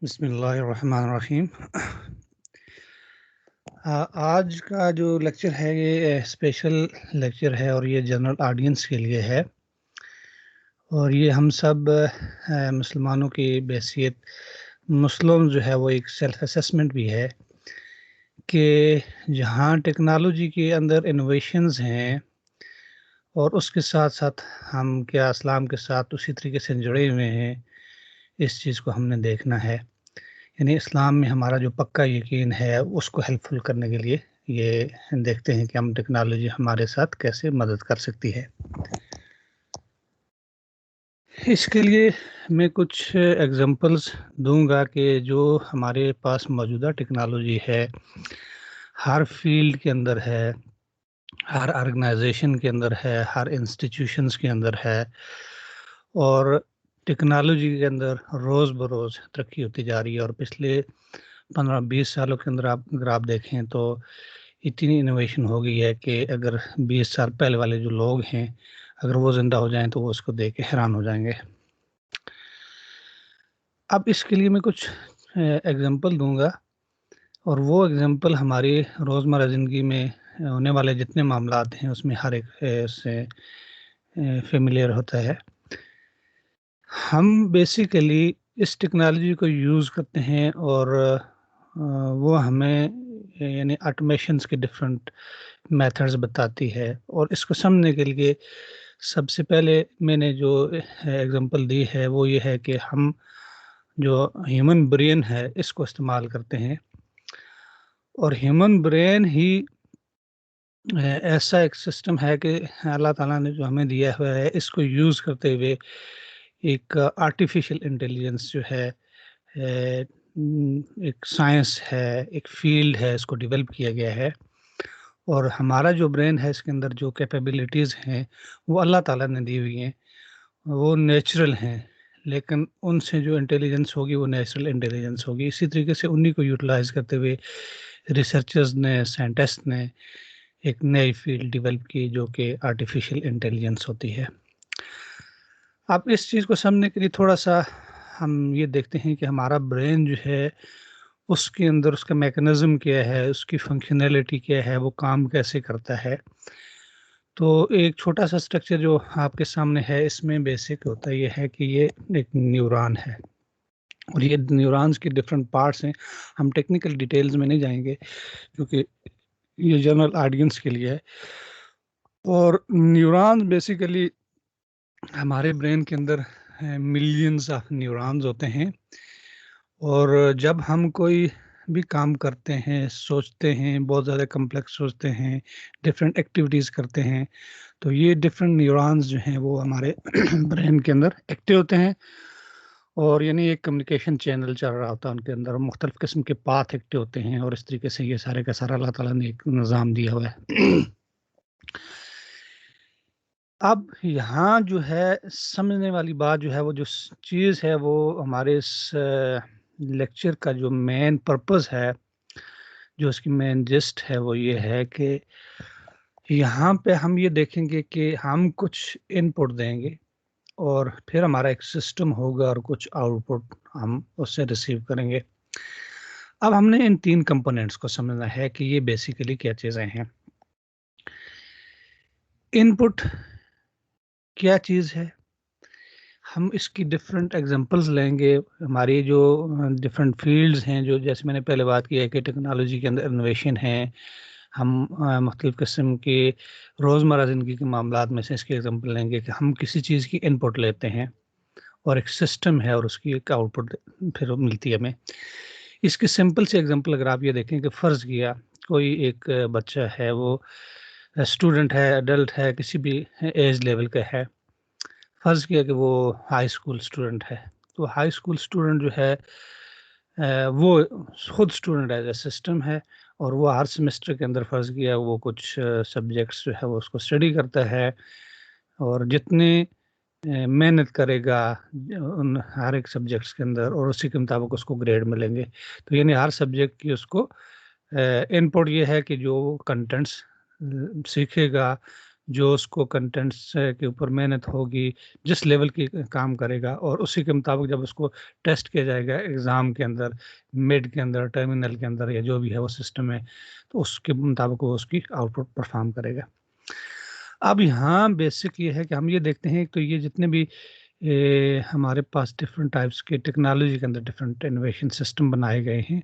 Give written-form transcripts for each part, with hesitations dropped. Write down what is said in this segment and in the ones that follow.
बिस्मिल्लाहिर्रहमानिर्रहीम। आज का जो लेक्चर है ये स्पेशल लेक्चर है और ये जनरल ऑडियंस के लिए है और ये हम सब मुसलमानों की बैसियत मुस्लिम जो है वो एक सेल्फ असेसमेंट भी है कि जहाँ टेक्नोलॉजी के अंदर इनोवेशंस हैं और उसके साथ साथ हम क्या इस्लाम के साथ उसी तरीके से जुड़े हुए हैं, इस चीज़ को हमने देखना है। यानी इस्लाम में हमारा जो पक्का यकीन है उसको हेल्पफुल करने के लिए ये देखते हैं कि हम टेक्नोलॉजी हमारे साथ कैसे मदद कर सकती है। इसके लिए मैं कुछ एग्जांपल्स दूंगा कि जो हमारे पास मौजूदा टेक्नोलॉजी है, हर फील्ड के अंदर है, हर ऑर्गेनाइजेशन के अंदर है, हर इंस्टीट्यूशंस के अंदर है और टेक्नोलॉजी के अंदर रोज़ बरोज़ तरक्की होती जा रही है। और पिछले 15-20 सालों के अंदर अगर आप देखें तो इतनी इनोवेशन हो गई है कि अगर 20 साल पहले वाले जो लोग हैं, अगर वो ज़िंदा हो जाएँ तो वो उसको देख के हैरान हो जाएँगे। अब इसके लिए मैं कुछ एग्ज़ाम्पल दूँगा और वो एग्ज़ाम्पल हमारी रोज़मर्रा ज़िंदगी में होने वाले जितने मामलात हैं उसमें हर एक से फ़ेमिलियर होता है। हम बेसिकली इस टेक्नोलॉजी को यूज़ करते हैं और वो हमें यानी ऑटोमेशंस के डिफरेंट मेथड्स बताती है और इसको समझने के लिए सबसे पहले मैंने जो एग्जांपल दी है वो ये है कि हम जो ह्यूमन ब्रेन है इसको इस्तेमाल करते हैं और ह्यूमन ब्रेन ही ऐसा एक सिस्टम है कि अल्लाह ताला ने जो हमें दिया हुआ है इसको यूज़ करते हुए एक आर्टिफिशियल इंटेलिजेंस जो है एक साइंस है, एक फील्ड है, इसको डेवलप किया गया है और हमारा जो ब्रेन है इसके अंदर जो कैपेबिलिटीज़ हैं वो अल्लाह ताला ने दी हुई हैं, वो नेचुरल हैं, लेकिन उनसे जो इंटेलिजेंस होगी वो नेचुरल इंटेलिजेंस होगी। इसी तरीके से उन्हीं को यूटिलाइज़ करते हुए रिसर्चर्स ने, साइंटिस्ट ने एक नई फील्ड डेवलप की जो कि आर्टिफिशियल इंटेलिजेंस होती है। अब इस चीज़ को समझने के लिए थोड़ा-सा हम ये देखते हैं कि हमारा ब्रेन जो है उसके अंदर उसका मैकेनिज़्म क्या है, उसकी फ़ंक्शनैलिटी क्या है, वो काम कैसे करता है। तो एक छोटा-सा स्ट्रक्चर जो आपके सामने है इसमें बेसिक होता ये है कि ये एक न्यूरॉन है और ये न्यूरॉन्स के डिफरेंट पार्ट्स हैं। हम टेक्निकल डिटेल्स में नहीं जाएँगे क्योंकि ये जनरल ऑडियंस के लिए है और न्यूरॉन्स बेसिकली हमारे ब्रेन के अंदर मिलियंस ऑफ न्यूरॉन्स होते हैं और जब हम कोई भी काम करते हैं, सोचते हैं, बहुत ज़्यादा कॉम्प्लेक्स सोचते हैं, डिफरेंट एक्टिविटीज़ करते हैं, तो ये डिफरेंट न्यूरॉन्स जो हैं वो हमारे ब्रेन के अंदर एक्टिव होते हैं और यानी एक कम्युनिकेशन चैनल चल रहा होता है उनके अंदर, मुख्तलिफ़ किस्म के पाथ एक्टिव होते हैं और इस तरीके से ये सारे का सारा अल्लाह ताला ने एक निज़ाम दिया हुआ है। अब यहाँ जो है समझने वाली बात जो है वो जो चीज़ है वो हमारे इस लेक्चर का जो मेन पर्पस है, जो उसकी मेन जिस्ट है वो ये है कि यहाँ पे हम ये देखेंगे कि हम कुछ इनपुट देंगे और फिर हमारा एक सिस्टम होगा और कुछ आउटपुट हम उससे रिसीव करेंगे। अब हमने इन 3 कंपोनेंट्स को समझना है कि ये बेसिकली क्या चीज़ें हैं। इनपुट क्या चीज़ है? हम इसकी डिफरेंट एग्जांपल्स लेंगे। हमारी जो डिफरेंट फील्ड्स हैं, जो जैसे मैंने पहले बात की है कि टेक्नोलॉजी के अंदर इनोवेशन है। हम मुख्तलिफ़ किस्म के रोज़मर्रा ज़िंदगी के मामलात में से इसके एग्जांपल लेंगे कि हम किसी चीज़ की इनपुट लेते हैं और एक सिस्टम है और उसकी एक आउटपुट फिर मिलती है हमें। इसकी सिंपल सी एग्जांपल अगर आप ये देखें कि फ़र्ज़ किया कोई एक बच्चा है, वो स्टूडेंट है, एडल्ट है, किसी भी एज लेवल का है। फ़र्ज़ किया कि वो हाई स्कूल स्टूडेंट है, तो हाई स्कूल स्टूडेंट जो है वो खुद स्टूडेंट एज़ अ सिस्टम है और वो हर सेमेस्टर के अंदर फ़र्ज़ किया वो कुछ सब्जेक्ट्स जो है वो उसको स्टडी करता है और जितनी मेहनत करेगा उन हर एक सब्जेक्ट्स के अंदर और उसी के मुताबिक उसको ग्रेड मिलेंगे। तो यानी हर सब्जेक्ट की उसको इनपुट ये है कि जो कंटेंट्स सीखेगा, जो उसको कंटेंट्स के ऊपर मेहनत होगी, जिस लेवल की काम करेगा, और उसी के मुताबिक जब उसको टेस्ट किया जाएगा एग्ज़ाम के अंदर, मिड के अंदर, टर्मिनल के अंदर, या जो भी है वो सिस्टम है, तो उसके मुताबिक वो उसकी आउटपुट परफॉर्म करेगा। अब यहाँ बेसिक ये है कि हम ये देखते हैं, तो ये जितने भी हमारे पास डिफरेंट टाइप्स के टेक्नोलॉजी के अंदर डिफरेंट इनोवेशन सिस्टम बनाए गए हैं,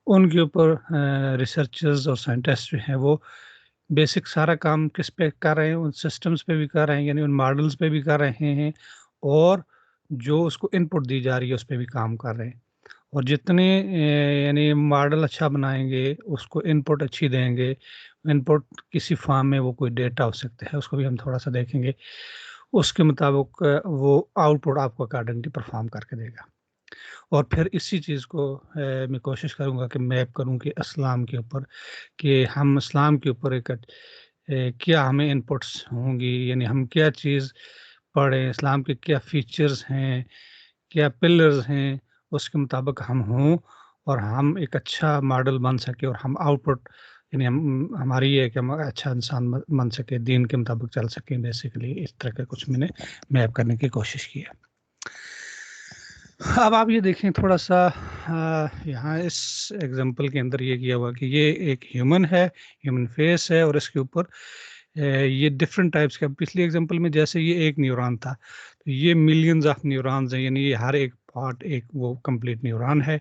उनके ऊपर रिसर्चर्स और साइंटिस्ट जो हैं वो बेसिक सारा काम किस पे कर रहे हैं, उन सिस्टम्स पे भी कर रहे हैं, यानी उन मॉडल्स पे भी कर रहे हैं, और जो उसको इनपुट दी जा रही है उस पे भी काम कर रहे हैं। और जितने यानी मॉडल अच्छा बनाएंगे, उसको इनपुट अच्छी देंगे, इनपुट किसी फॉर्म में वो कोई डेटा हो सकता है, उसको भी हम थोड़ा सा देखेंगे, उसके मुताबिक वो आउटपुट आपको अकॉर्डिंगली परफॉर्म करके देगा। और फिर इसी चीज़ को मैं कोशिश करूँगा कि मैप करूँ कि इस्लाम के ऊपर, कि हम इस्लाम के ऊपर एक क्या हमें इनपुट्स होंगी, यानी हम क्या चीज़ पढ़ें, इस्लाम के क्या फीचर्स हैं, क्या पिलर्स हैं, उसके मुताबिक हम हों, और हम एक अच्छा मॉडल बन सके, और हम आउटपुट, यानी हम हमारी ये है कि हम अच्छा इंसान बन सके, दीन के मुताबिक चल सकें। बेसिकली इस तरह का कुछ मैंने मैप करने की कोशिश की है। अब आप ये देखें थोड़ा सा, यहाँ इस एग्जांपल के अंदर ये किया हुआ कि ये एक ह्यूमन है, ह्यूमन फेस है, और इसके ऊपर ये डिफरेंट टाइप्स के, पिछले एग्जांपल में जैसे ये एक न्यूरॉन था, तो ये मिलियंस ऑफ न्यूरॉन्स हैं, यानी ये हर एक पार्ट एक वो कंप्लीट न्यूरॉन है।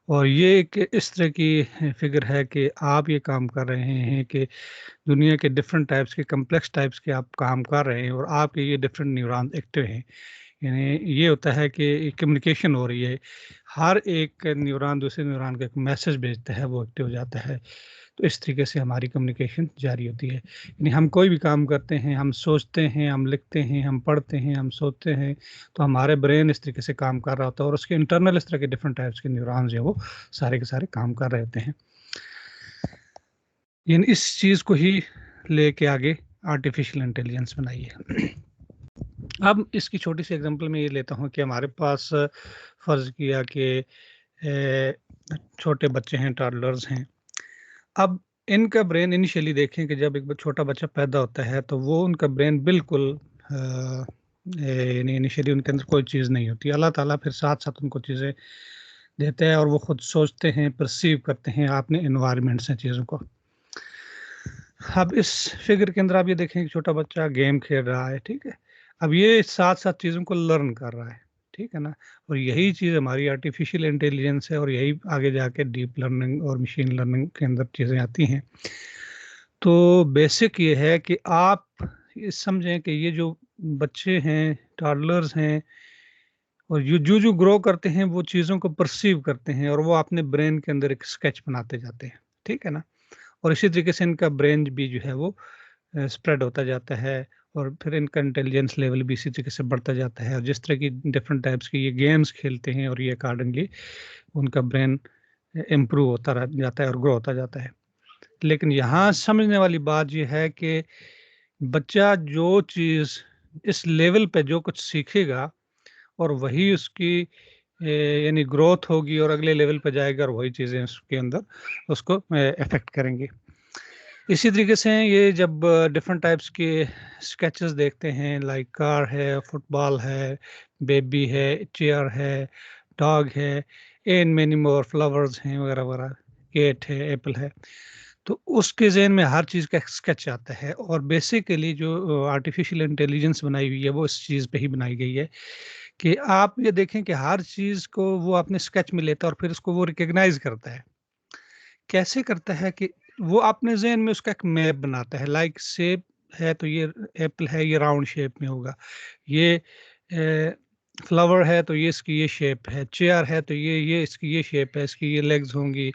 और ये एक इस तरह की फिगर है कि आप ये काम कर रहे हैं कि दुनिया के डिफरेंट टाइप्स के, कम्प्लेक्स टाइप्स के आप काम कर रहे हैं, और आपके ये डिफरेंट न्यूरॉन एक्टिव हैं। यानी ये होता है कि कम्युनिकेशन हो रही है, हर एक न्यूरॉन दूसरे न्यूरॉन को एक मैसेज भेजता है, वो एक्टिव हो जाता है। तो इस तरीके से हमारी कम्युनिकेशन जारी होती है। यानी हम कोई भी काम करते हैं, हम सोचते हैं, हम लिखते हैं, हम पढ़ते हैं, हम सोते हैं, तो हमारे ब्रेन इस तरीके से काम कर रहा होता है, और उसके इंटरनल इस तरह के डिफरेंट टाइप्स के न्यूरॉन्स जो है वो सारे के सारे काम कर रहे होते हैं। यानी इस चीज़ को ही लेके आगे आर्टिफिशियल इंटेलिजेंस बनाई है। अब इसकी छोटी सी एग्जांपल में ये लेता हूँ कि हमारे पास फ़र्ज़ किया कि छोटे बच्चे हैं, टॉडलर्स हैं। अब इनका ब्रेन इनिशियली देखें कि जब एक छोटा बच्चा पैदा होता है, तो वो उनका ब्रेन बिल्कुल यानी इनिशियली उनके अंदर कोई चीज़ नहीं होती। अल्लाह ताला फिर साथ-साथ उनको चीज़ें देता है, और वो खुद सोचते हैं, परसीव करते हैं अपने एनवायरनमेंट से चीज़ों को। अब इस फिगर के अंदर आप ये देखें कि छोटा बच्चा गेम खेल रहा है, ठीक है? अब ये साथ-साथ चीज़ों को लर्न कर रहा है, ठीक है ना? और यही चीज़ हमारी आर्टिफिशियल इंटेलिजेंस है, और यही आगे जाके डीप लर्निंग और मशीन लर्निंग के अंदर चीज़ें आती हैं। तो बेसिक ये है कि आप ये समझें कि ये जो बच्चे हैं, टॉडलर्स हैं, और जो ग्रो करते हैं, वो चीज़ों को परसीव करते हैं, और वो अपने ब्रेन के अंदर एक स्केच बनाते जाते हैं, ठीक है ना? और इसी तरीके से इनका ब्रेन भी जो है वो स्प्रेड होता जाता है, और फिर इनका इंटेलिजेंस लेवल भी इसी तरीके से बढ़ता जाता है, और जिस तरह की डिफरेंट टाइप्स के ये गेम्स खेलते हैं, और ये अकॉर्डिंगली उनका ब्रेन इम्प्रूव होता जाता है और ग्रो होता जाता है। लेकिन यहाँ समझने वाली बात ये है कि बच्चा जो चीज़ इस लेवल पे जो कुछ सीखेगा, और वही उसकी यानी ग्रोथ होगी, और अगले लेवल पे जाएगा, और वही चीज़ें उसके अंदर उसको इफेक्ट करेंगी। इसी तरीके से ये जब डिफरेंट टाइप्स के स्केचेस देखते हैं, लाइक कार है, फुटबॉल है, बेबी है, चेयर है, डॉग है, एंड मेनी मोर, फ्लावर्स हैं वगैरह वगैरह, केट है, एप्पल है, तो उसके ज़हन में हर चीज़ का एक स्केच आता है। और बेसिकली जो आर्टिफिशियल इंटेलिजेंस बनाई हुई है, वो इस चीज़ पे ही बनाई गई है कि आप ये देखें कि हर चीज़ को वो अपने स्केच में लेता है, और फिर उसको वो रिकॉग्नाइज़ करता है। कैसे करता है कि वो अपने ज़हन में उसका एक मैप बनाता है, लाइक सेब है तो ये एप्पल है, ये राउंड शेप में होगा, ये फ्लावर है तो ये इसकी ये शेप है, चेयर है तो ये इसकी ये शेप है, इसकी ये लेग्स होंगी,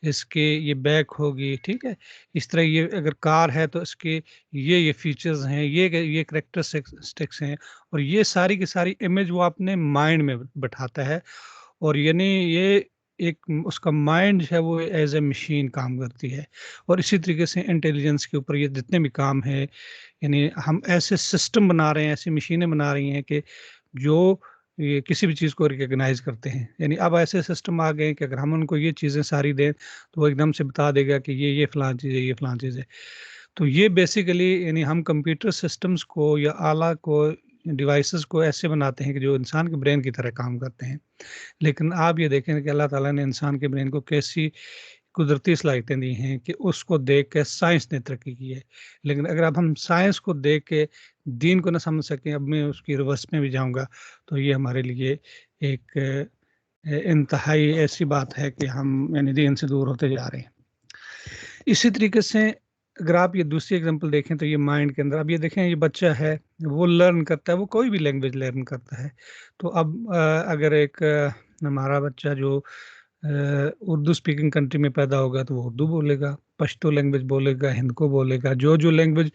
इसके ये बैक होगी, ठीक है? इस तरह ये अगर कार है तो इसके ये फीचर्स हैं, ये कैरेक्टरिस्टिक्स हैं, और ये सारी की सारी इमेज वो अपने माइंड में बैठाता है। और यानी ये एक उसका माइंड जो है वो एज ए मशीन काम करती है। और इसी तरीके से इंटेलिजेंस के ऊपर ये जितने भी काम है, यानी हम ऐसे सिस्टम बना रहे हैं, ऐसी मशीनें बना रही हैं कि जो ये किसी भी चीज़ को रिकॉग्नाइज करते हैं। यानी अब ऐसे सिस्टम आ गए हैं कि अगर हम उनको ये चीज़ें सारी दें, तो वो एकदम से बता देगा कि ये फ़लाँ चीज़ है, ये फ़लाँ चीज़ है। तो ये बेसिकली यानी हम कंप्यूटर सिस्टम्स को या आला को, डिवाइसेस को ऐसे बनाते हैं कि जो इंसान के ब्रेन की तरह काम करते हैं। लेकिन आप ये देखें कि अल्लाह ताला ने इंसान के ब्रेन को कैसी कुदरती सलाहियतें दी हैं कि उसको देख के साइंस ने तरक्की की है। लेकिन अगर अब हम साइंस को देख के दीन को ना समझ सकें, अब मैं उसकी रिवर्स में भी जाऊंगा, तो ये हमारे लिए एक इंतहाई ऐसी बात है कि हम यानी दीन से दूर होते जा रहे हैं। इसी तरीके से अगर आप ये दूसरी एग्जांपल देखें तो ये माइंड के अंदर, अब ये देखें, ये बच्चा है, वो लर्न करता है, वो कोई भी लैंग्वेज लर्न करता है। तो अब अगर एक हमारा बच्चा जो उर्दू स्पीकिंग कंट्री में पैदा होगा तो वो उर्दू बोलेगा, पश्तो लैंग्वेज बोलेगा, हिंदको बोलेगा, जो जो लैंग्वेज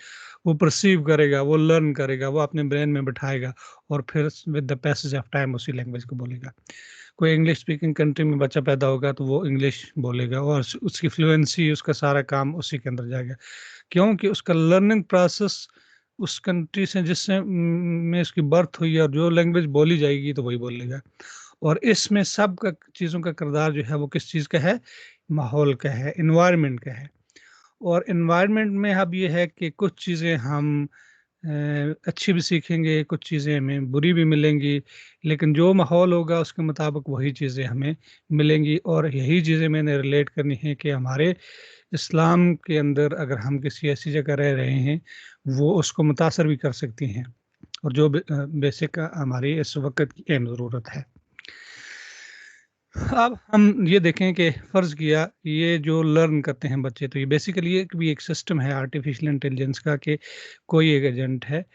वो परसीव करेगा, वो लर्न करेगा, वो अपने ब्रेन में बिठाएगा और फिर with the passage of time उसी लैंग्वेज को बोलेगा। कोई इंग्लिश स्पीकिंग कंट्री में बच्चा पैदा होगा तो वो इंग्लिश बोलेगा और उसकी फ्लुएंसी, उसका सारा काम उसी के अंदर जाएगा, क्योंकि उसका लर्निंग प्रोसेस उस कंट्री से जिससे में उसकी बर्थ हुई है, और जो लैंग्वेज बोली जाएगी तो वही बोलेगा। और इसमें सब का चीज़ों का किरदार जो है वो किस चीज़ का है, माहौल का है, इन्वायरमेंट का है। और इन्वायरमेंट में अब ये है कि कुछ चीज़ें हम अच्छी भी सीखेंगे, कुछ चीज़ें हमें बुरी भी मिलेंगी, लेकिन जो माहौल होगा उसके मुताबिक वही चीज़ें हमें मिलेंगी। और यही चीज़ें मैंने रिलेट करनी है कि हमारे इस्लाम के अंदर अगर हम किसी ऐसी जगह रह रहे हैं, वो उसको मुतासर भी कर सकती हैं, और जो बेसिक हमारी इस वक्त की अहम ज़रूरत है। अब हम ये देखें कि फ़र्ज़ किया ये जो लर्न करते हैं बच्चे, तो ये बेसिकली एक भी एक सिस्टम है आर्टिफिशियल इंटेलिजेंस का, कि कोई एक एजेंट है,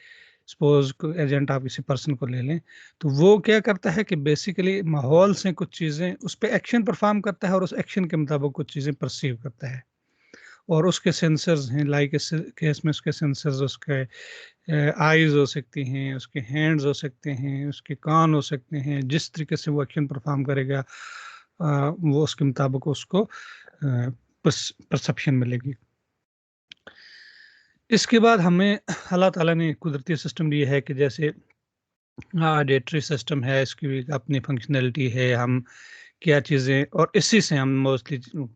सपोज एजेंट आप किसी पर्सन को ले लें, तो वो क्या करता है कि बेसिकली माहौल से कुछ चीज़ें उस पर एक्शन परफॉर्म करता है और उस एक्शन के मुताबिक कुछ चीज़ें परसीव करता है। और उसके सेंसर्स हैं, लाइक इस केस में उसके सेंसर्स, उसके आईज हो सकती हैं, उसके हैंड्स हो सकते हैं, उसके कान हो सकते हैं, जिस तरीके से वो एक्शन परफॉर्म करेगा वो उसके मुताबिक उसको परसेप्शन मिलेगी। इसके बाद हमें अल्लाह ताला ने कुदरती सिस्टम दिया है कि जैसे ऑडिटरी सिस्टम है, इसकी भी अपनी फंक्शनैलिटी है, हम क्या चीज़ें, और इसी से हम मोस्टली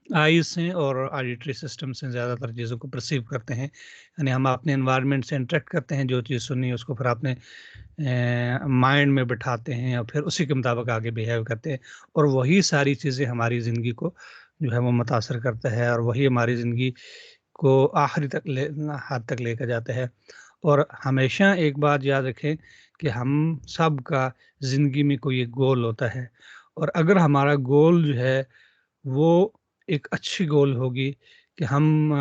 आईज से और ऑडिटरी सिस्टम से ज़्यादातर चीज़ों को परसीव करते हैं। यानी हम अपने एनवायरनमेंट से इंटरेक्ट करते हैं, जो चीज़ सुनी उसको फिर अपने माइंड में बिठाते हैं और फिर उसी के मुताबिक आगे बिहेव करते हैं, और वही सारी चीज़ें हमारी ज़िंदगी को जो है वो मुतासर करता है, और वही हमारी ज़िंदगी को आखिरी तक हद तक लेकर जाता है। और हमेशा एक बात याद रखें कि हम सब का ज़िंदगी में कोई एक गोल होता है, और अगर हमारा गोल जो है वो एक अच्छी गोल होगी कि हम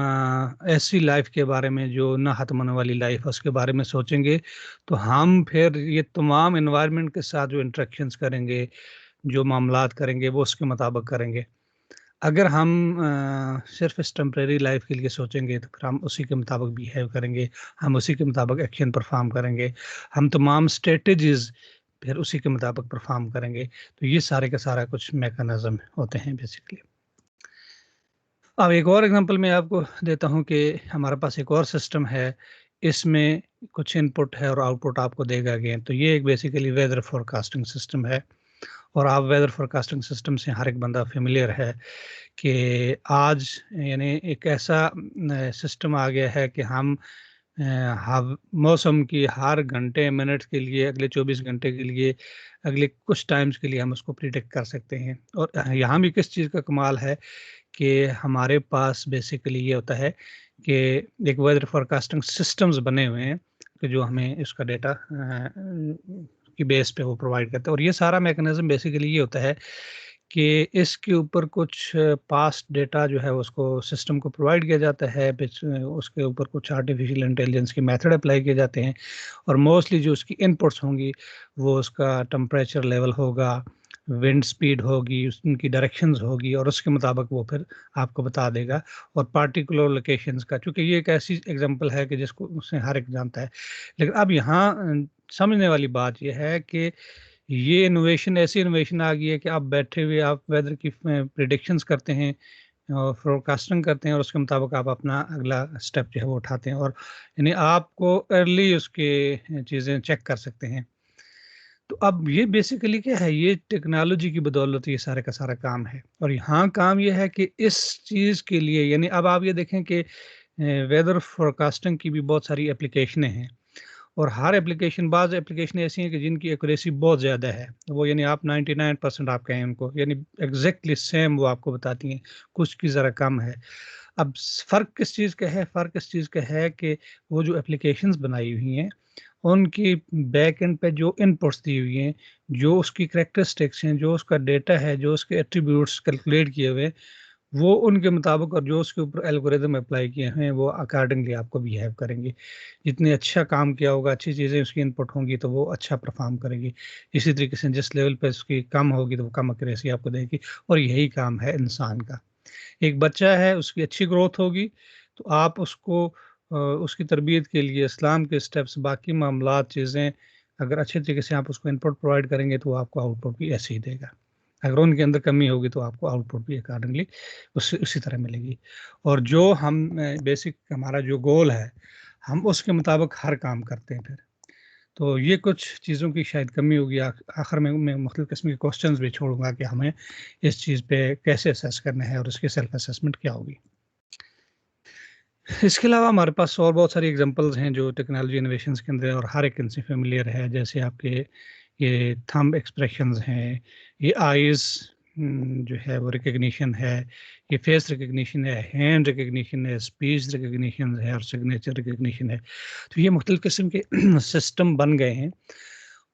ऐसी लाइफ के बारे में जो ना खत्म होने वाली लाइफ है उसके बारे में सोचेंगे, तो हम फिर ये तमाम एनवायरनमेंट के साथ जो इंटरेक्शंस करेंगे, जो मामलात करेंगे, वो उसके मुताबिक करेंगे। अगर हम सिर्फ इस टेम्परेरी लाइफ के लिए सोचेंगे तो फिर हम उसी के मुताबिक बिहेव करेंगे, हम उसी के मुताबिक एक्शन परफॉर्म करेंगे, हम तमाम स्ट्रेटजीज फिर उसी के मुताबिक परफॉर्म करेंगे। तो ये सारे का सारा कुछ मैकेनिज्म होते हैं बेसिकली। अब एक और एग्जांपल मैं आपको देता हूं कि हमारे पास एक और सिस्टम है, इसमें कुछ इनपुट है और आउटपुट आपको देगा अगेन। तो ये एक बेसिकली वेदर फोरकास्टिंग सिस्टम है, और आप वेदर फोरकास्टिंग सिस्टम से हर एक बंदा फेमिलियर है कि आज यानी एक ऐसा सिस्टम आ गया है कि हम मौसम की हर घंटे मिनट के लिए, अगले 24 घंटे के लिए, अगले कुछ टाइम्स के लिए हम उसको प्रिडिक्ट कर सकते हैं। और यहाँ भी किस चीज़ का कमाल है कि हमारे पास बेसिकली ये होता है कि एक वेदर फोरकास्टिंग सिस्टम्स बने हुए हैं कि जो हमें इसका डेटा की बेस पे वो प्रोवाइड करते हैं। और ये सारा मैकेनिज्म बेसिकली ये होता है कि इसके ऊपर कुछ पास्ट डेटा जो है उसको सिस्टम को प्रोवाइड किया जाता है, उसके ऊपर कुछ आर्टिफिशियल इंटेलिजेंस के मेथड अप्लाई किए जाते हैं, और मोस्टली जो उसकी इनपुट्स होंगी वो उसका टेम्परेचर लेवल होगा, विंड स्पीड होगी, उनकी डायरेक्शंस होगी, और उसके मुताबिक वो फिर आपको बता देगा। और पार्टिकुलर लोकेशंस का, चूँकि ये एक ऐसी एग्जांपल है कि जिसको उससे हर एक जानता है। लेकिन अब यहाँ समझने वाली बात ये है कि ये इनोवेशन, ऐसी इनोवेशन आ गई है कि आप बैठे हुए आप वेदर की प्रिडिक्शंस करते हैं और फोरकास्टिंग करते हैं, और उसके मुताबिक आप अपना अगला स्टेप जो है वो उठाते हैं, और यानी आपको अर्ली उसके चीज़ें चेक कर सकते हैं। तो अब ये बेसिकली क्या है, ये टेक्नोलॉजी की बदौलत ये सारे का सारा काम है। और यहाँ काम ये है कि इस चीज़ के लिए, यानी अब आप ये देखें कि वेदर फोरकास्टिंग की भी बहुत सारी एप्लीकेशनें हैं, और हर एप्लीकेशन, बाज़ एप्लीकेशन ऐसी हैं कि जिनकी एक्यूरेसी बहुत ज़्यादा है, वो यानी आप 99% आप कहें उनको, यानी एग्जैक्टली सेम वो आपको बताती हैं, कुछ की ज़रा कम है। अब फ़र्क किस चीज़ का है? फ़र्क इस चीज़ का है कि वो जो एप्लीकेशंस बनाई हुई हैं, उनकी बैक एंड पे जो इनपुट्स दी हुई हैं, जो उसकी करैक्टरिस्टिक्स हैं, जो उसका डेटा है, जो उसके एट्रीब्यूट्स कैलकुलेट किए हुए हैं, वो उनके मुताबिक, और जो उसके ऊपर एल्गोरिदम अप्लाई किए हैं, वो अकॉर्डिंगली आपको बिहेव करेंगे। जितने अच्छा काम किया होगा, अच्छी चीज़ें उसकी इनपुट होंगी, तो वो अच्छा परफॉर्म करेगी। इसी तरीके से जिस लेवल पे उसकी कम होगी, तो वो कम एक्यूरेसी आपको देगी, और यही काम है इंसान का। एक बच्चा है, उसकी अच्छी ग्रोथ होगी, तो आप उसको उसकी तरबियत के लिए इस्लाम के स्टेप्स, बाकी मामलात, चीज़ें अगर अच्छे तरीके से आप उसको इनपुट प्रोवाइड करेंगे, तो वो आपको आउटपुट भी ऐसे ही देगा। अगर उनके अंदर कमी होगी, तो आपको आउटपुट भी अकॉर्डिंगली उसी तरह मिलेगी। और जो हम बेसिक हमारा जो गोल है, हम उसके मुताबिक हर काम करते हैं फिर। तो ये कुछ चीज़ों की शायद कमी होगी। आखिर में मैं मुख्तलिफ़ किस्म के क्वेश्चंस भी छोड़ूंगा कि हमें इस चीज़ पे कैसे असेस करना है और उसकी सेल्फ असेसमेंट क्या होगी। इसके अलावा हमारे पास और बहुत सारी एग्जांपल्स हैं जो टेक्नोलॉजी इनोवेशंस के अंदर है, और हर एक इनसे फेमिलियर है। जैसे आपके ये थंब एक्सप्रेशंस हैं, ये आईज जो है वो रिकग्निशन है, ये फेस रिकग्निशन है, हैंड रिकग्निशन है, स्पीच रिकग्निशन है, और सिग्नेचर रिकग्निशन है। तो ये मुख्तलिफ़ किस्म के सिस्टम बन गए हैं,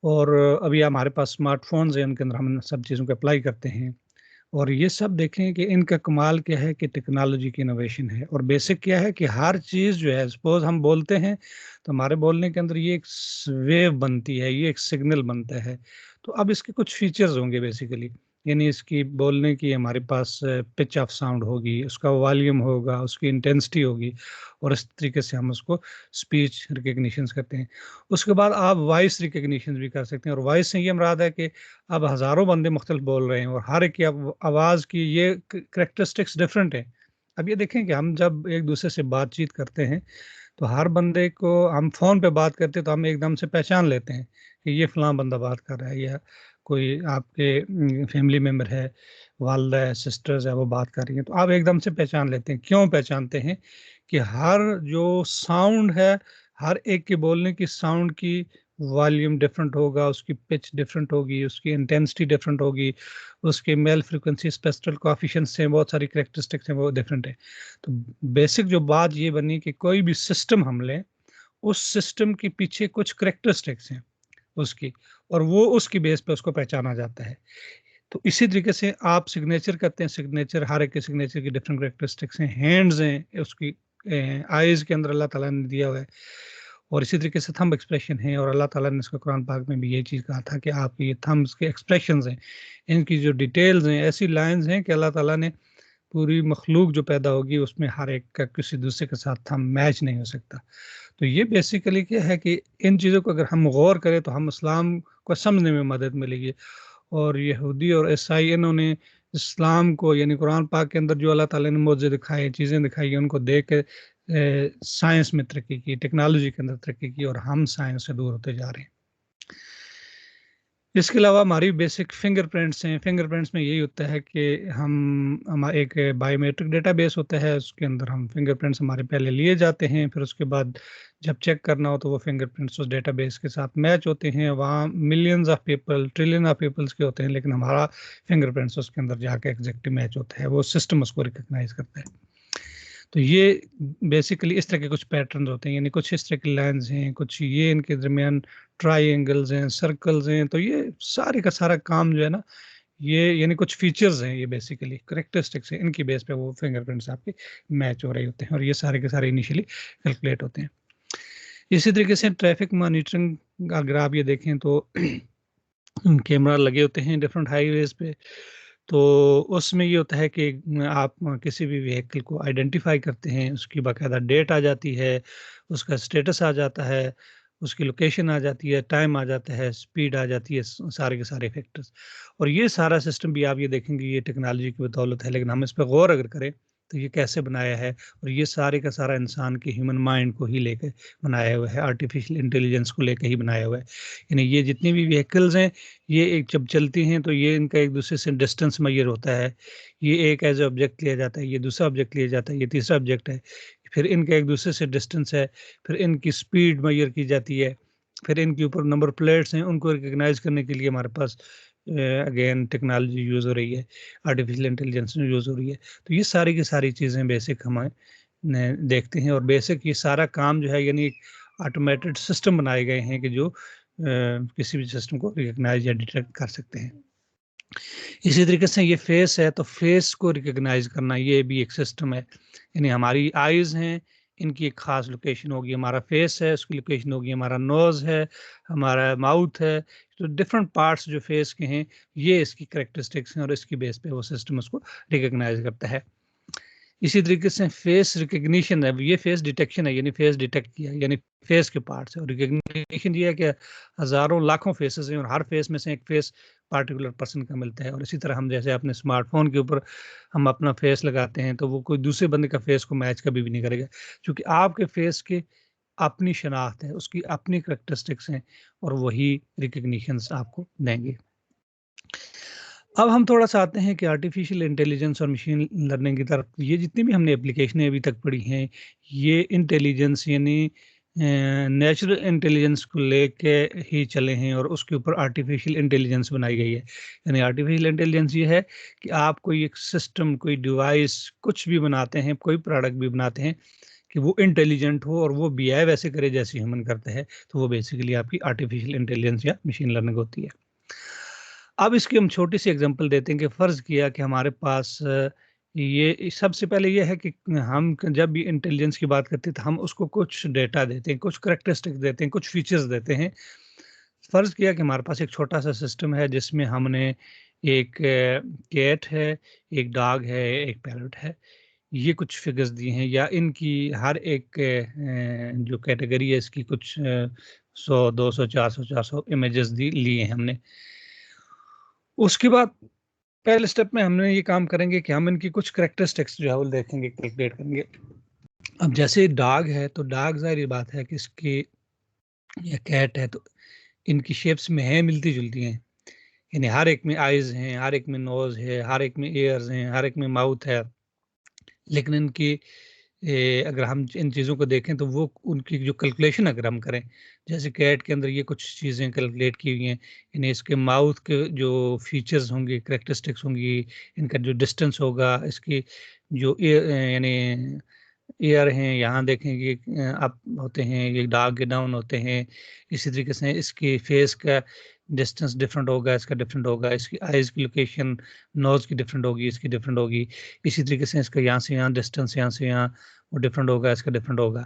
और अभी हमारे पास स्मार्टफोन्स हैं, उनके अंदर हम इन सब चीज़ों को अप्लाई करते हैं। और ये सब देखें कि इनका कमाल क्या है कि टेक्नोलॉजी की इनोवेशन है, और बेसिक क्या है कि हर चीज़ जो है, सपोज हम बोलते हैं, तो हमारे बोलने के अंदर ये एक वेव बनती है, ये एक सिग्नल बनता है। तो अब इसके कुछ फीचर्स होंगे बेसिकली, यानी इसकी बोलने की हमारे पास पिच ऑफ साउंड होगी, उसका वॉल्यूम होगा, उसकी इंटेंसिटी होगी, और इस तरीके से हम उसको स्पीच रिकग्निशन करते हैं। उसके बाद आप वॉइस रिकग्निशन भी कर सकते हैं, और वॉइस से ये मुराद है कि अब हज़ारों बंदे मुख्तलिफ बोल रहे हैं, और हर एक की आवाज़ की ये करेक्टरिस्टिक्स डिफरेंट है। अब ये देखें कि हम जब एक दूसरे से बातचीत करते हैं, तो हर बंदे को हम फ़ोन पे बात करते हैं, तो हम एकदम से पहचान लेते हैं कि ये फ़लाँ बंदा बात कर रहा है, या कोई आपके फैमिली मेम्बर है, वालदा है, सिस्टर्स है, वो बात कर रही हैं, तो आप एकदम से पहचान लेते हैं। क्यों पहचानते हैं? कि हर जो साउंड है, हर एक के बोलने की साउंड की वॉल्यूम डिफरेंट होगा, उसकी पिच डिफरेंट होगी, उसकी इंटेंसिटी डिफरेंट होगी, उसके मेल फ्रीक्वेंसी, स्पेक्ट्रल कोएफिशिएंट्स हैं, बहुत सारी कैरेक्टरिस्टिक्स हैं, वो डिफरेंट है। तो बेसिक जो बात ये बनी कि कोई भी सिस्टम हम लें, उस सिस्टम के पीछे कुछ कैरेक्टरिस्टिक्स हैं उसकी, और वो उसकी बेस पे उसको पहचाना जाता है। तो इसी तरीके से आप सिग्नेचर करते हैं, सिग्नेचर, हर एक के सिग्नेचर की डिफरेंट कैरेक्टरिस्टिक्स हैं, हैंड्स हैं, उसकी आईज के अंदर अल्लाह ताला ने दिया हुआ है, और इसी तरीके से थंब एक्सप्रेशन है, और अल्लाह ताला ने इसको कुरान पाक में भी यही चीज़ कहा था कि आप ये थंब्स के एक्सप्रेशंस हैं, इनकी जो डिटेल्स हैं, ऐसी लाइंस हैं कि अल्लाह ताला ने पूरी मखलूक जो पैदा होगी, उसमें हर एक का किसी दूसरे के साथ थंब मैच नहीं हो सकता। तो ये बेसिकली क्या है कि इन चीज़ों को अगर हम गौर करें, तो हम इस्लाम को समझने में मदद मिलेगी। और यहूदी और ईसाई, इन्होंने इस्लाम को, यानी कुरान पाक के अंदर जो अल्लाह ताला ने मौज़े दिखाए, चीज़ें दिखाई, उनको देख के साइंस में तरक्की की, टेक्नोलॉजी के अंदर तरक्की की, और हम साइंस से दूर होते जा रहे हैं। इसके अलावा हमारी बेसिक फिंगरप्रिंट्स हैं। फिंगरप्रिंट्स में यही होता है कि हमारा एक बायोमेट्रिक डेटाबेस होता है, उसके अंदर हम फिंगरप्रिंट्स हमारे पहले लिए जाते हैं, फिर उसके बाद जब चेक करना हो, तो वो फिंगरप्रिंट्स उस डेटाबेस के साथ मैच होते हैं। वहाँ millions of people, trillion of peoples के होते हैं, लेकिन हमारा फिंगरप्रिंट्स उसके अंदर जाके एग्जैक्टली मैच होता है, वो सिस्टम उसको रिकग्नाइज करता है। तो ये बेसिकली इस तरह के कुछ पैटर्न होते हैं, यानी कुछ इस तरह की लाइंस हैं, कुछ ये इनके दरमियान ट्राइंगल्स हैं, सर्कल्स हैं। तो ये सारे का सारा काम जो है ना, ये यानी कुछ फीचर्स हैं, ये बेसिकली करेक्टरिस्टिक्स हैं, इनकी बेस पे वो फिंगरप्रिंट्स आपके मैच हो रहे होते हैं, और ये सारे के सारे इनिशियली कैलकुलेट होते हैं। इसी तरीके से ट्रैफिक मॉनिटरिंग अगर आप ये देखें, तो कैमरा लगे होते हैं डिफरेंट हाईवेज पे। तो उसमें ये होता है कि आप किसी भी व्हीकल को आइडेंटिफाई करते हैं, उसकी बाकायदा डेट आ जाती है, उसका स्टेटस आ जाता है, उसकी लोकेशन आ जाती है, टाइम आ जाता है, स्पीड आ जाती है, सारे के सारे फैक्टर्स। और ये सारा सिस्टम भी आप ये देखेंगे, ये टेक्नोलॉजी की बदौलत है, लेकिन हम इस पर गौर अगर करें, तो ये कैसे बनाया है, और ये सारे का सारा इंसान के ह्यूमन माइंड को ही लेकर बनाया हुआ है, आर्टिफिशियल इंटेलिजेंस को लेकर ही बनाया हुआ है। यानी ये जितनी भी व्हीकल्स हैं, ये एक जब चलती हैं, तो ये इनका एक दूसरे से डिस्टेंस मेजर होता है। ये एक एज ऑब्जेक्ट लिया जाता है, ये दूसरा ऑब्जेक्ट लिया जाता है, ये तीसरा ऑब्जेक्ट है, फिर इनका एक दूसरे से डिस्टेंस है, फिर इनकी स्पीड मेजर की जाती है, फिर इनके ऊपर नंबर प्लेट्स हैं, उनको रिकग्नाइज करने के लिए हमारे पास अगेन टेक्नोलॉजी यूज़ हो रही है, आर्टिफिशियल इंटेलिजेंस यूज़ हो रही है। तो ये सारी की सारी चीज़ें बेसिक हमें देखते हैं, और बेसिक ये सारा काम जो है यानी ऑटोमेटेड सिस्टम बनाए गए हैं कि जो किसी भी सिस्टम को रिकग्नाइज या डिटेक्ट कर सकते हैं। इसी तरीके से ये फेस है, तो फेस को रिकग्नाइज करना ये भी एक सिस्टम है, यानी हमारी आईज हैं, इनकी एक खास लोकेशन होगी, हमारा फेस है उसकी लोकेशन होगी, हमारा नोज है, हमारा माउथ है, तो डिफरेंट पार्ट्स जो फेस के हैं ये इसकी करेक्टरिस्टिक्स हैं, और इसकी बेस पे वो सिस्टम उसको रिकग्नाइज करता है। इसी तरीके से फेस रिकग्निशन है, ये फेस डिटेक्शन है, यानी फेस डिटेक्ट किया, यानी फेस के पार्ट्स है, और रिकग्निशन ये है कि हजारों लाखों फेसेस हैं और हर फेस में से एक फेस पार्टिकुलर पर्सन का मिलता है। और इसी तरह हम जैसे अपने स्मार्टफोन के ऊपर हम अपना फेस लगाते हैं तो वो कोई दूसरे बंदे का फेस को मैच कभी भी नहीं करेगा, क्योंकि आपके फेस के अपनी शनाख्त है, उसकी अपनी करेक्टरिस्टिक्स हैं, और वही रिकग्निशंस आपको देंगे। अब हम थोड़ा-सा आते हैं कि आर्टिफ़िशियल इंटेलिजेंस और मशीन लर्निंग की तरफ। ये जितनी भी हमने एप्लीकेशनें अभी तक पढ़ी हैं, ये इंटेलिजेंस यानी नेचुरल इंटेलिजेंस को लेके ही चले हैं, और उसके ऊपर आर्टिफ़िशियल इंटेलिजेंस बनाई गई है। यानी आर्टिफ़िशियल इंटेलिजेंस ये है कि आप कोई एक सिस्टम, कोई डिवाइस कुछ भी बनाते हैं, कोई प्रोडक्ट भी बनाते हैं कि वो इंटेलिजेंट हो और वो बिहेव ऐसे करे जैसे ह्यूमन करते हैं, तो वो बेसिकली आपकी आर्टिफ़िशियल इंटेलिजेंस या मशीन लर्निंग होती है। अब इसकी हम छोटी सी एग्जांपल देते हैं कि फ़र्ज़ किया कि हमारे पास ये सबसे पहले ये है कि हम जब भी इंटेलिजेंस की बात करते हैं तो हम उसको कुछ डेटा देते हैं, कुछ करैक्टरिस्टिक्स देते हैं, कुछ फीचर्स देते हैं। फ़र्ज़ किया कि हमारे पास एक छोटा-सा सिस्टम है जिसमें हमने एक कैट है, एक डॉग है, एक पैरट है। ये कुछ फिगर्स दिए हैं, या इनकी हर एक जो कैटेगरी है इसकी कुछ 100, 200, 400, 400 इमेजेस लिए हैं हमने। उसके बाद पहले स्टेप में हमने ये काम करेंगे कि हम इनकी कुछ करैक्टरिस्टिक्स जो है वो देखेंगे, कैलकुलेट करेंगे। अब जैसे डॉग है तो डॉग ज़ाहिर-सी बात है कि इसकी, या कैट है तो इनकी शेप्स में हैं मिलती-जुलती हैं। यानी हर एक में आइज़ हैं, हर एक में नोज़ है, हर एक में ईयर्स हैं, हर एक में माउथ है। लेकिन इनकी अगर हम इन चीज़ों को देखें तो वो उनकी जो कैलकुलेशन अगर हम करें, जैसे कैट के अंदर ये कुछ चीज़ें कैलकुलेट की हुई हैं, यानी इसके माउथ के जो फीचर्स होंगे, कैरेक्टरिस्टिक्स होंगी, इनका जो डिस्टेंस होगा, इसकी जो यानी ईयर हैं, यहाँ देखेंगे अप होते हैं, ये डार्क के डाउन होते हैं। इसी तरीके से इसकी फेस का डिस्टेंस डिफरेंट होगा, इसका डिफरेंट होगा, इसकी आइज़ की लोकेशन, नोज़ की डिफरेंट होगी, इसकी डिफरेंट होगी। इसी तरीके से इसका यहाँ से यहाँ डिस्टेंस, यहाँ से यहाँ वो डिफरेंट होगा, इसका डिफरेंट होगा।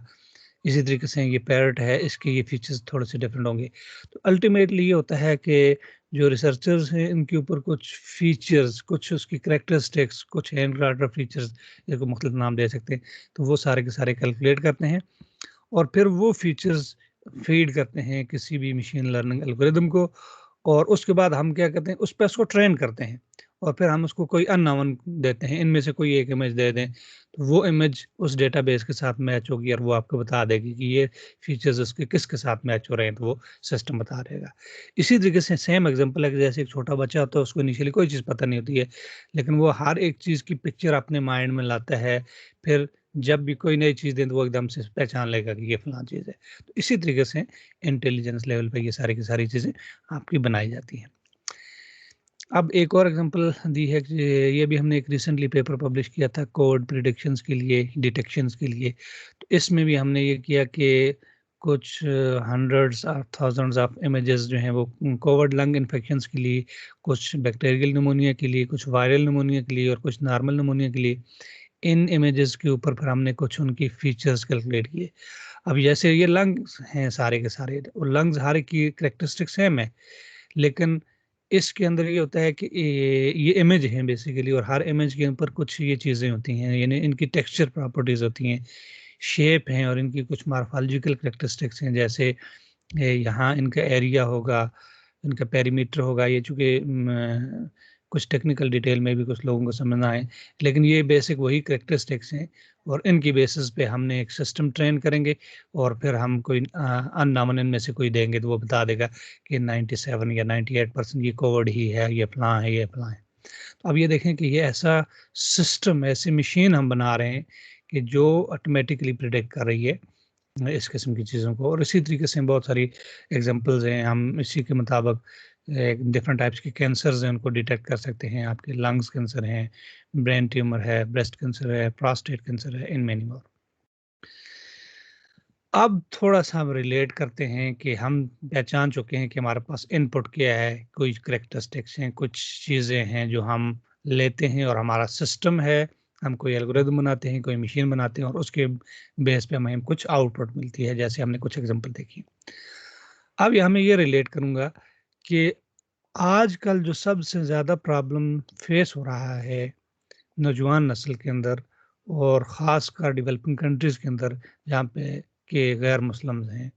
इसी तरीके से ये पैरट है, इसके ये फीचर्स थोड़े से डिफरेंट होंगे। तो अल्टीमेटली ये होता है कि जो रिसर्चर्स हैं इनके ऊपर कुछ फीचर्स, कुछ उसकी कैरेक्टरिस्टिक्स, कुछ हैंड ऑर्डर फीचर्स, इसको मुख्तलिफ नाम दे सकते हैं, तो वो सारे के सारे कैलकुलेट करते हैं, और फिर वो फीचर्स फीड करते हैं किसी भी मशीन लर्निंग एल्गोरिदम को, और उसके बाद हम क्या करते हैं, उस पे उसको ट्रेन करते हैं, और फिर हम उसको कोई अननोन देते हैं, इनमें से कोई एक इमेज दे दें, तो वो इमेज उस डेटाबेस के साथ मैच होगी और वो आपको बता देगी कि ये फीचर्स उसके किसके साथ मैच हो रहे हैं, तो वो सिस्टम बता देगा। इसी तरीके से सेम एग्जांपल है कि जैसे एक छोटा बच्चा होता है, उसको इनिशियली कोई चीज़ पता नहीं होती है, लेकिन वो हर एक चीज़ की पिक्चर अपने माइंड में लाता है, फिर जब भी कोई नई चीज़ दें तो वो एकदम से पहचान लेगा कि ये फलां चीज़ है। तो इसी तरीके से इंटेलिजेंस लेवल पे ये सारी की सारी चीज़ें आपकी बनाई जाती हैं। अब एक और एग्जांपल दी है कि ये भी हमने एक रिसेंटली पेपर पब्लिश किया था कोविड प्रिडिक्शंस के लिए, डिटेक्शंस के लिए। तो इसमें भी हमने ये किया कि कुछ hundreds of thousands of images जो हैं वो कोविड लंग इन्फेक्शंस के लिए, कुछ बैक्टीरियल निमोनिया के लिए, कुछ वायरल निमोनिया के लिए और कुछ नॉर्मल निमोनिया के लिए, इन इमेजेस के ऊपर फिर हमने कुछ उनकी फीचर्स कैलकुलेट किए। अब जैसे ये लंग्स हैं सारे के सारे, और लंग्स हर एक की कैरेक्टरिस्टिक सेम है, लेकिन इसके अंदर ये होता है कि ये इमेज है बेसिकली, और हर इमेज के ऊपर कुछ ये चीज़ें होती हैं, यानी इनकी टेक्सचर प्रॉपर्टीज़ होती हैं, शेप हैं, और इनकी कुछ मॉर्फोलॉजिकल कैरेक्टरिस्टिक्स हैं, जैसे यहाँ इनका एरिया होगा, इनका पेरीमीटर होगा, ये चूँकि कुछ टेक्निकल डिटेल में भी कुछ लोगों को समझ ना आए, लेकिन ये बेसिक वही कैरेक्टरिस्टिक्स हैं, और इनकी बेसिस पे हमने एक सिस्टम ट्रेन करेंगे, और फिर हम कोई अननोन इनमें से कोई देंगे तो वो बता देगा कि 97 या 98% ये कोविड ही है, ये फलां है, ये फलां है। तो अब ये देखें कि ये ऐसा सिस्टम, ऐसी मशीन हम बना रहे हैं कि जो ऑटोमेटिकली प्रिडिक्ट कर रही है इस किस्म की चीज़ों को। और इसी तरीके से बहुत सारी एग्जांपल्स हैं, हम इसी के मुताबिक डिफरेंट टाइप्स के कैंसर्स हैं उनको डिटेक्ट कर सकते हैं। आपके लंग्स कैंसर हैं, ब्रेन ट्यूमर है, ब्रेस्ट कैंसर है, प्रोस्टेट कैंसर है, इन मेनी मोर। अब थोड़ा-सा हम रिलेट करते हैं कि हम पहचान चुके हैं कि हमारे पास इनपुट क्या है, कुछ कैरेक्टरिस्टिक्स हैं, कुछ चीज़ें हैं जो हम लेते हैं और हमारा सिस्टम है, हम कोई एल्गोरिदम बनाते हैं, कोई मशीन बनाते हैं और उसके बेस पे हमें कुछ आउटपुट मिलती है, जैसे हमने कुछ एग्ज़ाम्पल देखी। अब यहाँ मैं ये रिलेट करूँगा कि आजकल जो सबसे ज़्यादा प्रॉब्लम फेस हो रहा है नौजवान नस्ल के अंदर और ख़ासकर डेवलपिंग कंट्रीज़ के अंदर, जहाँ पे के गैर मुस्लिम्स हैं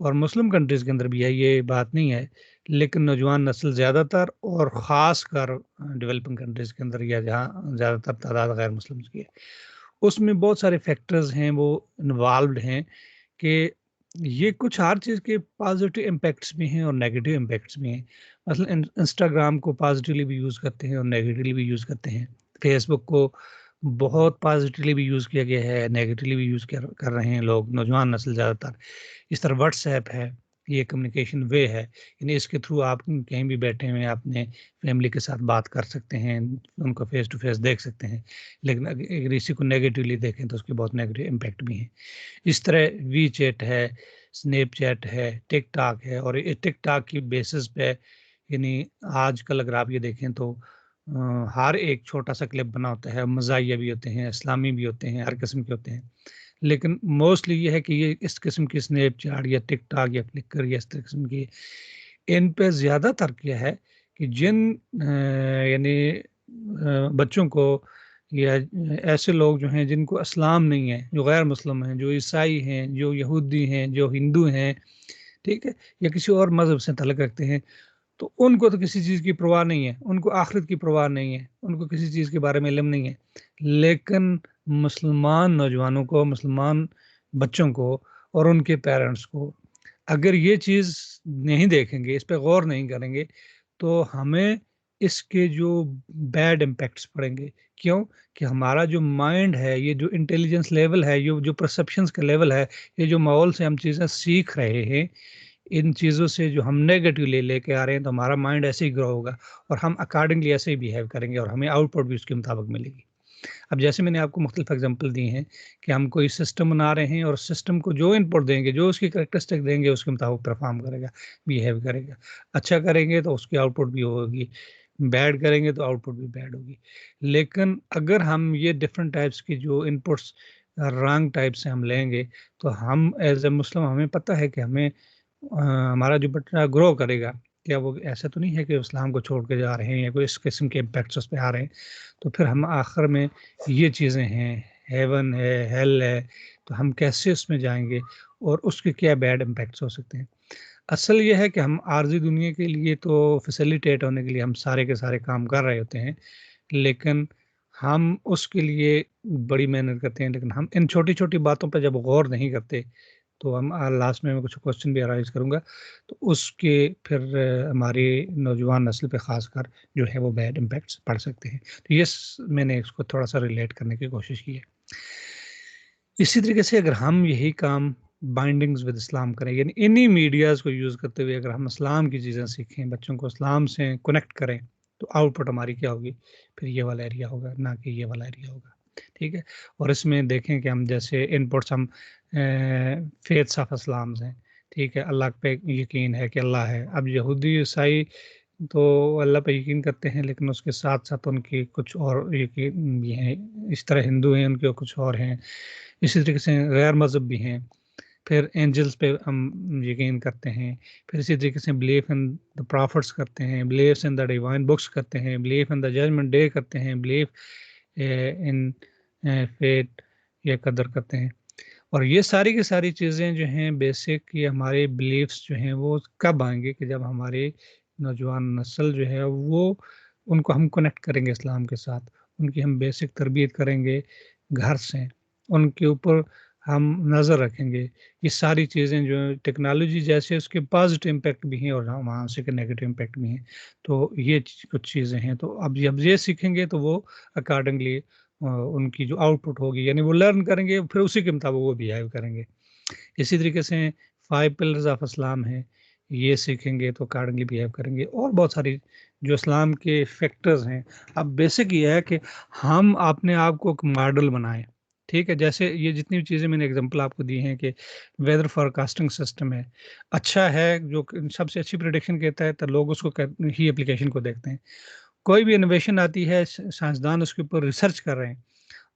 और मुस्लिम कंट्रीज़ के अंदर भी है, ये बात नहीं है, लेकिन नौजवान नस्ल ज़्यादातर और ख़ासकर डेवलपिंग कंट्रीज़ के अंदर या जहाँ ज़्यादातर तादाद गैर मुस्लिम्स की है, उसमें बहुत सारे फैक्टर्स हैं वो इन्वॉल्व्ड हैं कि ये कुछ हर चीज़ के पॉजिटिव इम्पैक्ट्स भी हैं और नेगेटिव इम्पैक्ट्स भी हैं। मतलब इंस्टाग्राम को पॉजिटिवली भी यूज़ करते हैं और नेगेटिवली भी यूज़ करते हैं। फेसबुक को बहुत पॉजिटिवली भी यूज़ किया गया है, नेगेटिवली भी यूज़ कर रहे हैं लोग, नौजवान नस्ल ज़्यादातर। इस तरह व्हाट्सएप है, ये कम्युनिकेशन वे है, यानी इसके थ्रू आप कहीं भी बैठे हुए हैं अपने फैमिली के साथ बात कर सकते हैं, उनको फेस टू फेस देख सकते हैं। लेकिन अगर इसी को नेगेटिवली देखें तो उसके बहुत नेगेटिव इम्पैक्ट भी हैं। इस तरह वी चैट है, स्नैपचैट है, टिकटॉक है और ये टिकटॉक की बेसिस पे यानी आजकल अगर आप ये देखें तो हर एक छोटा-सा क्लिप बना होता है, मज़ाहिया भी होते हैं, इस्लामी भी होते हैं, हर किस्म के होते हैं। लेकिन मोस्टली ये है कि ये इस किस्म की स्नैपचैट या टिकटॉक या फ्लिकर या इस किस्म की, इन पे ज़्यादातर क्या है कि जिन यानी बच्चों को या ऐसे लोग जो हैं जिनको इस्लाम नहीं है, जो गैर मुस्लिम हैं, जो ईसाई हैं, जो यहूदी हैं, जो हिंदू हैं, ठीक है? या किसी और मज़हब से ताल्लुक़ रखते हैं, तो उनको तो किसी चीज़ की परवाह नहीं है, उनको आखिरत की परवाह नहीं है, उनको किसी चीज़ के बारे में इल्म नहीं है। लेकिन मुसलमान नौजवानों को, मुसलमान बच्चों को और उनके पेरेंट्स को अगर ये चीज़ नहीं देखेंगे, इस पे गौर नहीं करेंगे, तो हमें इसके जो बैड इम्पैक्ट्स पड़ेंगे। क्यों? कि हमारा जो माइंड है, ये जो इंटेलिजेंस लेवल है, ये जो परसेप्शंस का लेवल है, ये जो माहौल से हम चीज़ें सीख रहे हैं, इन चीज़ों से जो हम नेगेटिवली लेके आ रहे हैं, तो हमारा माइंड ऐसे ही ग्रो होगा और हम अकॉर्डिंगली ऐसे ही बिहेव करेंगे और हमें आउटपुट भी उसके मुताबिक मिलेगी। अब जैसे मैंने आपको मुख्तलिफ एग्जांपल दिए हैं कि हम कोई सिस्टम बना रहे हैं और सिस्टम को जो इनपुट देंगे, जो उसकी कैरेक्टरिस्टिक देंगे, उसके मुताबिक परफॉर्म करेगा, बिहेव करेगा। अच्छा करेंगे तो उसकी आउटपुट भी होगी, बैड करेंगे तो आउटपुट भी बैड होगी। लेकिन अगर हम ये डिफरेंट टाइप्स की जो इनपुट्स रॉन्ग टाइप से हम लेंगे, तो हम एज़ अ मुस्लिम हमें पता है कि हमें हमारा जो बच्चा ग्रो करेगा, क्या वो ऐसा तो नहीं है कि इस्लाम को छोड़ के जा रहे हैं या कोई इस किस्म के इम्पैक्ट्स उस पे आ रहे हैं। तो फिर हम आखिर में ये चीज़ें हैं, हेवन है, हेल है, तो हम कैसे उसमें जाएँगे और उसके क्या बैड इम्पैक्ट्स हो सकते हैं। असल ये है कि हम आर्ज़ी दुनिया के लिए तो फैसिलिटेट होने के लिए हम सारे के सारे काम कर रहे होते हैं, लेकिन हम उसके लिए बड़ी मेहनत करते हैं, लेकिन हम इन छोटी-छोटी बातों पे जब गौर नहीं करते, तो हम लास्ट में मैं कुछ क्वेश्चन भी अराइज़ करूँगा, तो उसके फिर हमारी नौजवान नस्ल पे ख़ासकर जो है वो बैड इम्पैक्ट्स पड़ सकते हैं। तो ये मैंने इसको थोड़ा-सा रिलेट करने की कोशिश की है। इसी तरीके से अगर हम यही काम बाइंडिंग्स विद इस्लाम करें, यानी इन्हीं मीडियाज़ को यूज़ करते हुए अगर हम इस्लाम की चीज़ें सीखें, बच्चों को इस्लाम से कनेक्ट करें, तो आउटपुट हमारी क्या होगी? फिर ये वाला एरिया होगा, ना कि ये वाला एरिया होगा। ठीक है? और इसमें देखें कि हम जैसे इनपुट्स हम फेथ्स ऑफ इस्लाम्स हैं, ठीक है? अल्लाह पे यकीन है कि अल्लाह है। अब यहूदी, ईसाई तो अल्लाह पे यकीन करते हैं, लेकिन उसके साथ-साथ उनकी कुछ और यकीन भी हैं। इस तरह हिंदू हैं, उनके कुछ और हैं। इसी तरीके से गैर मज़हब भी हैं। फिर एंजल्स पे हम यकीन करते हैं। फिर इसी तरीके से बिलीफ इन द प्रॉफिट्स करते हैं, believes in the divine books करते हैं, belief in the judgement day करते हैं, बिलीफ इन फेट या कदर करते हैं। और ये सारी की सारी चीज़ें जो हैं बेसिक ये हमारे बिलीफ्स जो हैं वो कब आएँगे कि जब हमारी नौजवान नस्ल जो है वो उनको हम कनेक्ट करेंगे इस्लाम के साथ। उनकी हम बेसिक तरबियत करेंगे घर से, उनके ऊपर हम नज़र रखेंगे। ये सारी चीज़ें जो हैं टेक्नोलॉजी जैसे उसके पॉज़िटिव इम्पैक्ट भी हैं और वहाँ से के नेगेटिव इम्पैक्ट भी हैं। तो ये कुछ चीज़ें हैं। तो अब जब ये सीखेंगे तो वो अकॉर्डिंगली उनकी जो आउटपुट होगी, यानी वो लर्न करेंगे, फिर उसी के मुताबिक वो बिहेव करेंगे। इसी तरीके से 5 पिलर्स ऑफ इस्लाम है, ये सीखेंगे तो अकॉर्डिंगली बिहेव करेंगे। और बहुत सारी जो इस्लाम के फैक्टर्स हैं। अब बेसिक ये है कि हम अपने आप को एक मॉडल बनाएं, ठीक है। जैसे ये जितनी भी चीज़ें मैंने एग्जांपल आपको दी हैं कि वेदर फोरकास्टिंग सिस्टम है, अच्छा है, जो कि सबसे अच्छी प्रिडिक्शन कहता है, तो लोग उसको ही एप्लीकेशन को देखते हैं। कोई भी इनोवेशन आती है, साइंसदान उसके ऊपर रिसर्च कर रहे हैं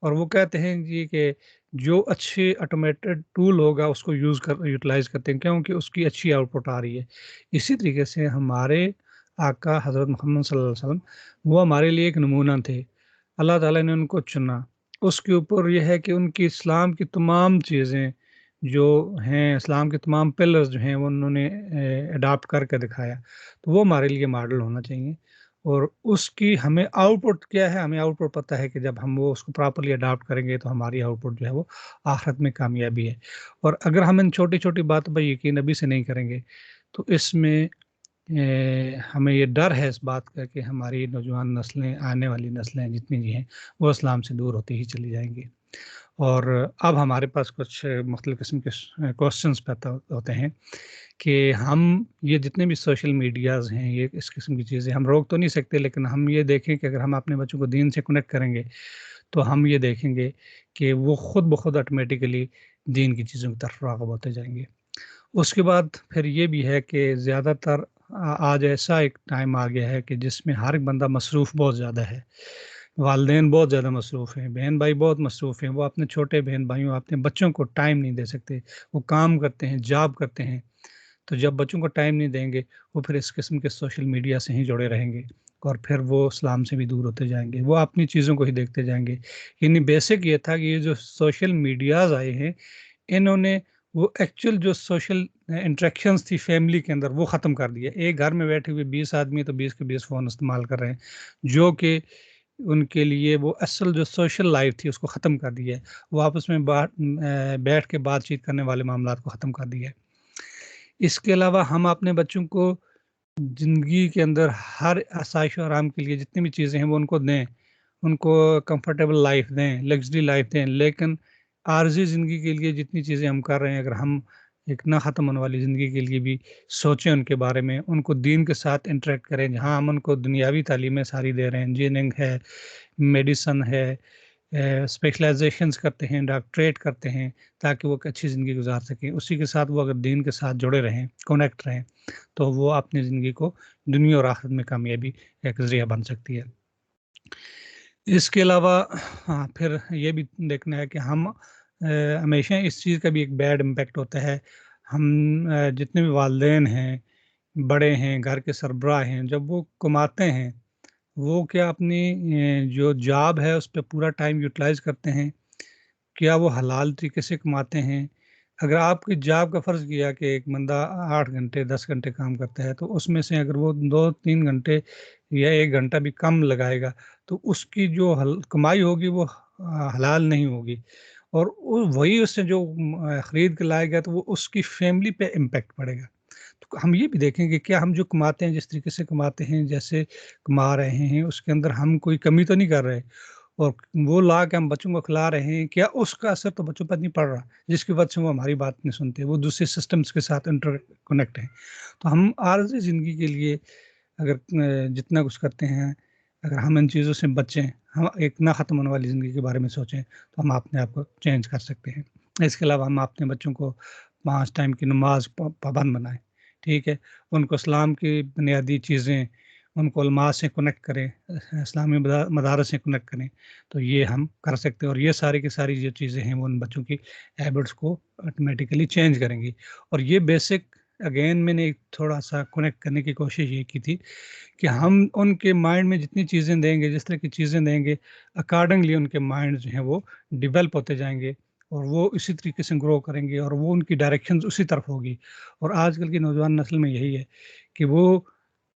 और वो कहते हैं जी कि जो अच्छे ऑटोमेटेड टूल होगा उसको यूटिलाइज करते हैं, क्योंकि उसकी अच्छी आउटपुट आ रही है। इसी तरीके से हमारे आका हज़रत मोहम्मद सल्लल्लाहु अलैहि वसल्लम वो हमारे लिए एक नमूना थे। अल्लाह ताला ने उनको चुना। उसके ऊपर यह है कि उनकी इस्लाम की तमाम चीज़ें जो हैं, इस्लाम के तमाम पिलर्स जो हैं, वो उन्होंने अडॉप्ट करके दिखाया। तो वो हमारे लिए मॉडल होना चाहिए। और उसकी हमें आउटपुट क्या है, हमें आउटपुट पता है कि जब हम वो उसको प्रॉपर्ली अडॉप्ट करेंगे तो हमारी आउटपुट जो है वो आखिरत में कामयाबी है। और अगर हम इन छोटी-छोटी बातों पर यकीन अभी से नहीं करेंगे, तो इसमें हमें ये डर है इस बात का कि हमारी नौजवान नस्लें, आने वाली नस्लें जितनी भी हैं, वो इस्लाम से दूर होती ही चली जाएँगी। और अब हमारे पास कुछ मुख्तलिफ़ किस्म के क्वेश्चंस पैदा होते हैं कि हम ये जितने भी सोशल मीडियाज़ हैं, ये इस किस्म की चीज़ें हम रोक तो नहीं सकते, लेकिन हम ये देखें कि अगर हम अपने बच्चों को दीन से कनेक्ट करेंगे, तो हम ये देखेंगे कि वो खुद ब खुद ऑटोमेटिकली दीन की चीज़ों की तरफ राग़िब होते जाएँगे। उसके बाद फिर ये भी है कि ज़्यादातर आज ऐसा एक टाइम आ गया है कि जिसमें हर एक बंदा मसरूफ़ बहुत ज़्यादा है। वालिदैन बहुत ज़्यादा मसरूफ़ हैं, बहन-भाई बहुत मसरूफ़ हैं, वो अपने छोटे बहन-भाइयों, अपने बच्चों को टाइम नहीं दे सकते। वो काम करते हैं, जॉब करते हैं, तो जब बच्चों को टाइम नहीं देंगे, वो फिर इस किस्म के सोशल मीडिया से ही जुड़े रहेंगे और फिर वो इस्लाम से भी दूर होते जाएँगे। वो अपनी चीज़ों को ही देखते जाएँगे। यानी बेसिक ये था कि ये जो सोशल मीडियाज़ आए हैं, इन्होंने वो एक्चुअल जो सोशल इंटरेक्शंस थी फैमिली के अंदर, वो ख़त्म कर दिया। एक घर में बैठे हुए 20 आदमी हैं, तो 20 के 20 फ़ोन इस्तेमाल कर रहे हैं, जो कि उनके लिए वो असल जो सोशल लाइफ थी उसको ख़त्म कर दिया है। वो आपस में बैठ के बातचीत करने वाले मामलात को ख़त्म कर दिया है। इसके अलावा हम अपने बच्चों को ज़िंदगी के अंदर हर आसाइश और आराम के लिए जितनी भी चीज़ें हैं वो उनको दें, उनको कंफर्टेबल लाइफ दें, लग्ज़री लाइफ दें, लेकिन आर्ज़ी ज़िंदगी के लिए जितनी चीज़ें हम कर रहे हैं, अगर हम एक ना ख़त्म होने वाली ज़िंदगी के लिए भी सोचें उनके बारे में, उनको दीन के साथ इंटरैक्ट करें, जहाँ हम उनको दुनियावी तालीमें सारी दे रहे हैं, इंजीनियरिंग है, मेडिसिन है, स्पेशलाइज़ेशंस करते हैं, डॉक्टरेट करते हैं, ताकि वो एक अच्छी ज़िंदगी गुज़ार सकें। उसी के साथ वो अगर दीन के साथ जुड़े रहें, कनेक्ट रहें, तो वो अपनी ज़िंदगी को दुनिया और आखिरत में कामयाबी का एक ज़रिया बन सकती है। इसके अलावा हाँ, फिर ये भी देखना है कि हम हमेशा इस चीज़ का भी एक बैड इम्पैक्ट होता है। हम जितने भी वालिदैन हैं, बड़े हैं, घर के सरबराह हैं, जब वो कमाते हैं, वो क्या अपनी जो जॉब है उस पे पूरा टाइम यूटिलाइज़ करते हैं? क्या वो हलाल तरीके से कमाते हैं? अगर आपकी जॉब का फ़र्ज़ किया कि एक बंदा 8 घंटे, 10 घंटे काम करता है, तो उसमें से अगर वो 2-3 घंटे या 1 घंटा भी कम लगाएगा, तो उसकी जो कमाई होगी वो हलाल नहीं होगी और वो वही उससे जो खरीद के लाएगा, तो वो उसकी फ़ैमिली पे इम्पैक्ट पड़ेगा। तो हम ये भी देखें कि क्या हम जो कमाते हैं, जिस तरीके से कमाते हैं, जैसे कमा रहे हैं, उसके अंदर हम कोई कमी तो नहीं कर रहे? और वो ला के हम बच्चों को खिला रहे हैं, क्या उसका असर तो बच्चों पर नहीं पड़ रहा, जिसकी वजह से वो हमारी बात नहीं सुनते, वो दूसरे सिस्टम्स के साथ इंटरकनेक्ट हैं। तो हम आर्ज़ी ज़िंदगी के लिए अगर जितना कुछ करते हैं, अगर हम इन चीज़ों से बचें, हम एक ना ख़त्म होने वाली ज़िंदगी के बारे में सोचें, तो हम अपने आप को चेंज कर सकते हैं। इसके अलावा हम अपने बच्चों को 5 टाइम की नमाज़ पाबंद बनाएँ, ठीक है? उनको इस्लाम की बुनियादी चीज़ें, उनको उलमा से कनेक्ट करें, इस्लामी मदारस से कनेक्ट करें, तो ये हम कर सकते हैं और ये सारी की सारी जो चीज़ें हैं, वो उन बच्चों की हैबिट्स को ऑटोमेटिकली चेंज करेंगी। और ये बेसिक अगेन मैंने एक थोड़ा-सा कनेक्ट करने की कोशिश ये की थी कि हम उनके माइंड में जितनी चीज़ें देंगे, जिस तरह की चीज़ें देंगे, अकॉर्डिंगली उनके माइंड जो हैं वो डेवलप होते जाएँगे और वो इसी तरीके से ग्रो करेंगे और वो उनकी डायरेक्शंस उसी तरफ होगी। और आजकल की नौजवान नस्ल में यही है कि वो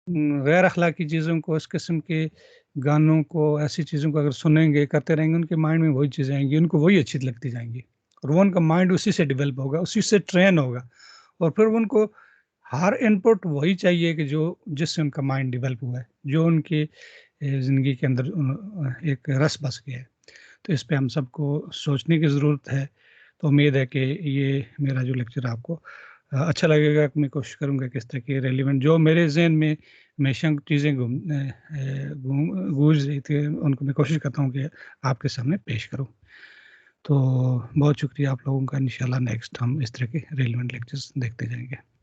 गैर अखलाकी चीज़ों को, इस किस्म के गानों को, ऐसी चीज़ों को अगर सुनेंगे, करते रहेंगे, उनके माइंड में वही चीज़ें आएँगी, उनको वही अच्छी लगती जाएँगी और वो उनका माइंड उसी से डेवलप होगा, उसी से ट्रेन होगा और फिर उनको हर इनपुट वही चाहिए कि जो जिससे उनका माइंड डेवलप हुआ है, जो उनकी ज़िंदगी के अंदर एक रस बस गया है। तो इस पे हम सबको सोचने की ज़रूरत है। तो उम्मीद है कि ये मेरा जो लेक्चर आपको अच्छा लगेगा। मैं कोशिश करूँगा कि इस तरह की रेलिवेंट जो मेरे ज़हन में हमेशा चीज़ें गूँज रही थी, उनको मैं कोशिश करता हूँ कि आपके सामने पेश करूँ। तो बहुत शुक्रिया आप लोगों का। इंशाल्लाह नेक्स्ट हम इस तरह के रेलिवेंट लेक्चर्स देखते जाएँगे।